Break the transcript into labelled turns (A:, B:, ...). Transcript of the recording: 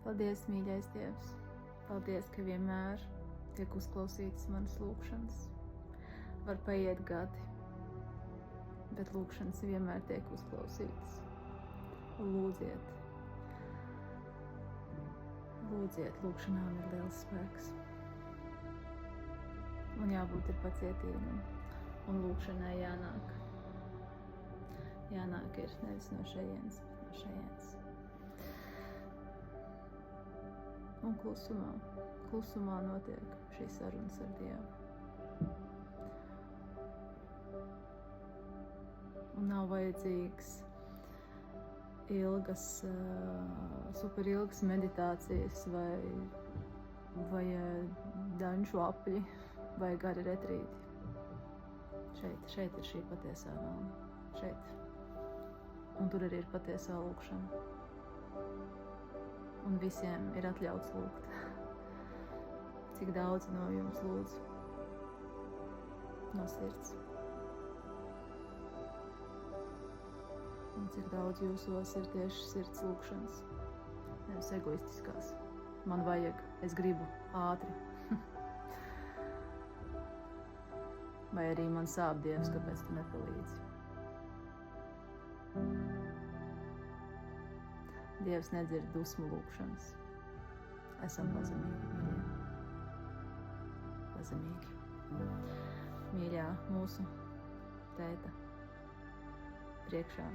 A: Paldies, mīļais Dievs! Paldies, ka vienmēr tiek uzklausītas manas lūkšanas. Var paiet gadi, bet lūkšanas vienmēr tiek uzklausītas. Lūdziet! Lūdziet, lūkšanām ir liels spēks. Un jābūt ir pacietīgam. Un lūkšanai jānāk. Jānāk ir nevis no šejienes, bet no šejienes. Un klusumā notiek šīs sarunas ar Dievu. Un nav vajadzīgs superilgas meditācijas vai danču apļi vai gari retrīti. Šeit ir šī patiesā vēlme. Šeit. Un tur arī ir patiesā lūkšana. Un visiem ir atļauts lūgt. Cik daudz no jums lūdz no sirds. Un cik daudz jūsos ir tieši sirds lūkšanas. Nevis egoistiskās. Man vajag, es gribu, ātri. Vai arī man sāp Dievs, kāpēc tu nepalīdzi. Dievs nedzird dusmu lūkšanas. Esam pazemīgi, mīļie. Pazemīgi. Mīļā mūsu tēta priekšā.